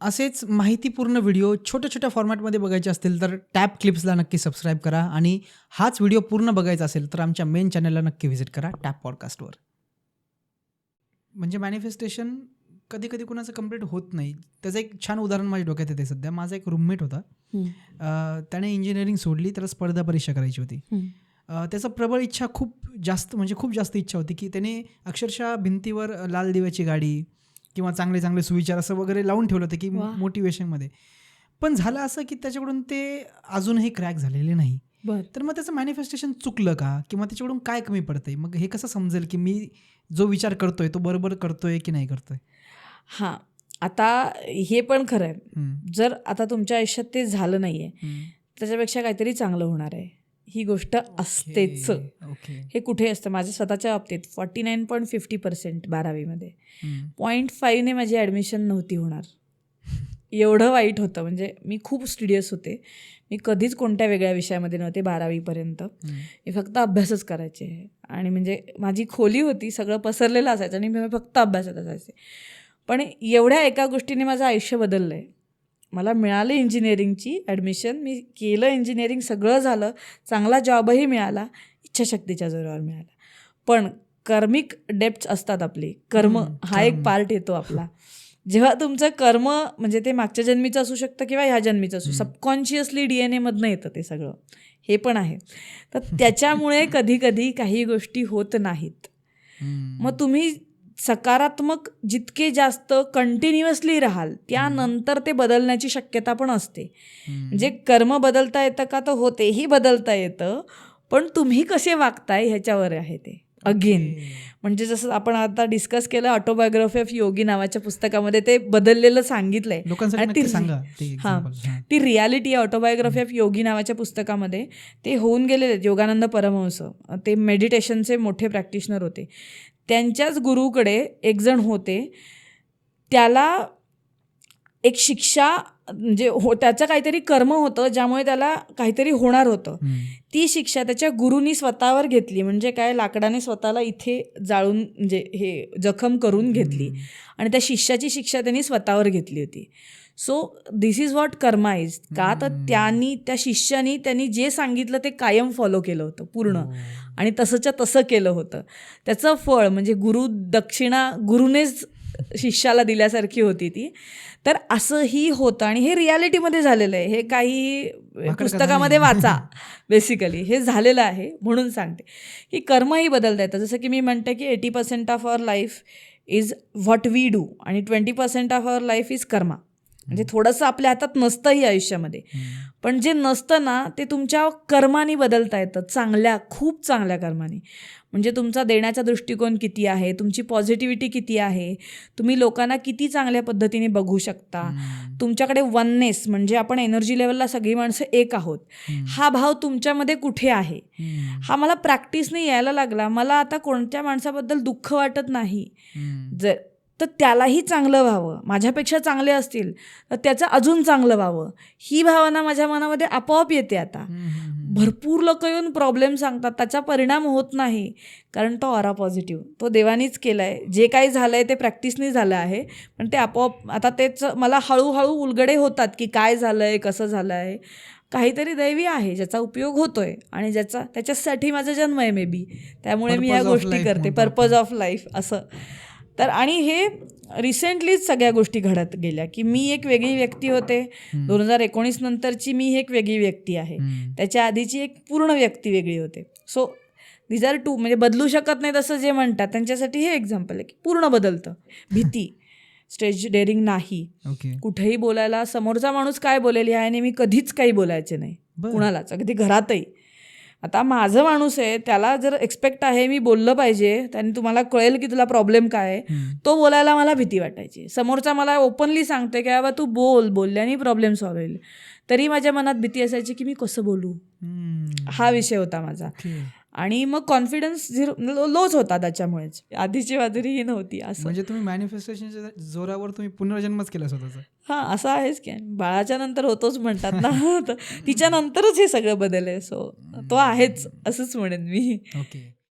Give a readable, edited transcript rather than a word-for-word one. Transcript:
असेच माहितीपूर्ण व्हिडिओ छोट्या छोट्या फॉर्मॅटमध्ये बघायचे असतील तर टॅप क्लिप्सला नक्की सबस्क्राईब करा आणि हाच व्हिडिओ पूर्ण बघायचा असेल तर आमच्या मेन चॅनलला नक्की व्हिजिट करा टॅप पॉडकास्टवर. म्हणजे मॅनिफेस्टेशन कधी कधी कुणाचं कंप्लीट होत नाही. त्याचं एक छान उदाहरण माझ्या डोक्यात येते सध्या. माझा एक रूममेट होता. त्याने इंजिनिअरिंग सोडली, त्याला स्पर्धा परीक्षा करायची होती. त्याचा प्रबळ इच्छा खूप जास्त इच्छा होती की त्याने अक्षरशः भिंतीवर लाल दिव्याची गाडी किंवा चांगले चांगले सुविचार असं वगैरे लावून ठेवलं होतं की मोटिवेशनमध्ये. पण झालं असं की त्याच्याकडून ते अजूनही क्रॅक झालेले नाही. तर मग त्याचं मॅनिफेस्टेशन चुकलं का किंवा त्याच्याकडून काय कमी पडतंय? मग हे कसं समजेल की मी जो विचार करतोय तो बरोबर करतोय की नाही करतोय? हां, आता हे पण खरं आहे. जर आता तुमच्या आयुष्यात ते झालं नाही आहे, त्याच्यापेक्षा काहीतरी चांगलं होणार आहे, ही गोष्ट असतेच. हे कुठे असतं. माझ्या स्वतःच्या बाबतीत 49.50% 12वीमध्ये 0.5ने माझी ॲडमिशन नव्हती होणार. एवढं वाईट होतं. म्हणजे मी खूप स्टुडियस होते. मी कधीच कोणत्या वेगळ्या विषयामध्ये नव्हते 12वीपर्यंत. मी फक्त अभ्यासच करायचे आणि म्हणजे माझी खोली होती, सगळं पसरलेलं असायचं आणि मी फक्त अभ्यासात असायचे. पण एवढ्या एका गोष्टीने माझं आयुष्य बदललं आहे. मला मिळालं इंजिनिअरिंगची ॲडमिशन, मी केलं इंजिनिअरिंग, सगळं झालं, चांगला जॉबही मिळाला, इच्छाशक्तीच्या जोरावर मिळाला. पण कर्मिक डेप्थ्स असतात आपली, कर्म हा एक पार्ट येतो आपला. जेव्हा तुमचं कर्म म्हणजे ते मागच्या जन्मीचं असू शकतं किंवा ह्या जन्मीचं असू, सबकॉन्शियसली DNA मधनं येतं ते सगळं, हे पण आहे. तर त्याच्यामुळे कधी कधी काही गोष्टी होत नाहीत. मग तुम्ही सकारात्मक जितके जास्त कंटिन्युअसली राहाल त्यानंतर ते बदलण्याची शक्यता पण असते. म्हणजे कर्म बदलता येतं का? तर हो, तेही बदलता येतं, पण तुम्ही कसे वागताय ह्याच्यावर आहे ते. अगेन म्हणजे जसं आपण आता डिस्कस केलं, ऑटोबायोग्राफी ऑफ योगी नावाच्या पुस्तकामध्ये ते बदललेलं सांगितलंय. ती रियालिटी आहे. ऑटोबायोग्राफी ऑफ योगी नावाच्या पुस्तकामध्ये ते होऊन गेलेले योगानंद परमहंस, ते मेडिटेशनचे मोठे प्रॅक्टिशनर होते. त्यांच्याच गुरुकडे एक जण होते, त्याला एक शिक्षा म्हणजे त्याचं काहीतरी कर्म होतं ज्यामुळे त्याला काहीतरी होणार होतं. ती शिक्षा त्याच्या गुरुनी स्वतःवर घेतली. म्हणजे काय, लाकडाने स्वतःला इथे जाळून म्हणजे हे जखम करून घेतली आणि त्या शिष्याची शिक्षा त्यांनी स्वतःवर घेतली होती. So this is what Karma is. का तर त्या शिष्यानी त्यांनी जे सांगितलं ते कायम फॉलो केलं होतं पूर्ण आणि तसंच्या तसं केलं होतं. त्याचं फळ म्हणजे दक्षिणा गुरुनेच शिष्याला दिल्यासारखी होती ती. तर असंही होतं आणि हे रियालिटीमध्ये झालेलं आहे. हे काही पुस्तकामध्ये वाचा, बेसिकली हे झालेलं आहे. म्हणून सांगते की कर्मही बदलता येतं. जसं की मी म्हणते की 80% of our life is what we do आणि 20% ऑफ आवर लाईफ इज कर्मा. म्हणजे थोडंसं आपल्या हातात नसतंही आयुष्यामध्ये, पण जे नसतं ना ते तुमच्या कर्मानी बदलता येतं, खूप चांगल्या कर्मानी. म्हणजे तुमचा देण्याचा दृष्टिकोन किती आहे, तुमची पॉझिटिव्हिटी किती आहे, तुम्ही लोकांना किती चांगल्या पद्धतीने बघू शकता, तुमच्याकडे वननेस म्हणजे आपण एनर्जी लेवलला सगळी माणसं एक आहोत, हा भाव तुमच्यामध्ये कुठे आहे, हा मला प्रॅक्टिसने यायला लागला. मला आता कोणत्या माणसाबद्दल दुःख वाटत नाही, तर त्यालाही चांगलं व्हावं, माझ्यापेक्षा चांगले असतील तर त्याचं अजून चांगलं व्हावं, ही भावना माझ्या मनामध्ये आपोआप येते. आता भरपूर लोक येऊन प्रॉब्लेम सांगतात, त्याचा परिणाम होत नाही, कारण तो ऑरा पॉझिटिव्ह, तो देवानीच केला आहे. जे काही झालं आहे ते प्रॅक्टिसनी झालं आहे, पण ते आपोआप आता तेच मला हळूहळू उलगडे होतात की काय झालं आहे, कसं झालं आहे. काहीतरी दैवी आहे ज्याचा उपयोग होतोय आणि त्याच्यासाठी माझा जन्म आहे मे बी, त्यामुळे मी ह्या गोष्टी करते. पर्पज ऑफ लाईफ असं. तर आणि हे रिसेंटलीच सगळ्या गोष्टी घडत गेल्या की मी एक वेगळी व्यक्ती होते, 2019 नंतरची मी एक वेगळी व्यक्ती आहे, त्याच्या आधीची एक पूर्ण व्यक्ती वेगळी होते. सो दीज आर टू, म्हणजे बदलू शकत नाही तसं जे म्हणतात त्यांच्यासाठी हे एक्झाम्पल आहे की पूर्ण बदलतं. भीती, स्टेज डेअरिंग नाही, कुठेही बोलायला समोरचा माणूस काय बोलेल ह्याने मी कधीच काही बोलायचे नाही कुणालाच, अगदी घरातही. आता माझं माणूस आहे, त्याला जर एक्सपेक्ट आहे मी बोललं पाहिजे, त्याने तुम्हाला कळेल की तुला प्रॉब्लेम काय आहे, तो बोलायला मला भीती वाटायची. समोरचा मला ओपनली सांगते की बाबा तू बोलल्याने प्रॉब्लेम सॉल्व्ह होईल, तरी माझ्या मनात भीती असायची की मी कसं बोलू. हा विषय होता माझा. आणि मग कॉन्फिडन्स लोच होता त्याच्यामुळेच. आधीची माधुरी ही नव्हती. असं म्हणजे तुम्ही मॅनिफेस्टेशनच्या जोरावर तुम्ही पुनर्जन्मच केला स्वतःचा. हां, असं आहेच की. बाळाच्या नंतर होतोच म्हणतात ना, तिच्या नंतरच हे सगळं बदल आहे. सो तो आहेच असंच म्हणेन मी. ओके.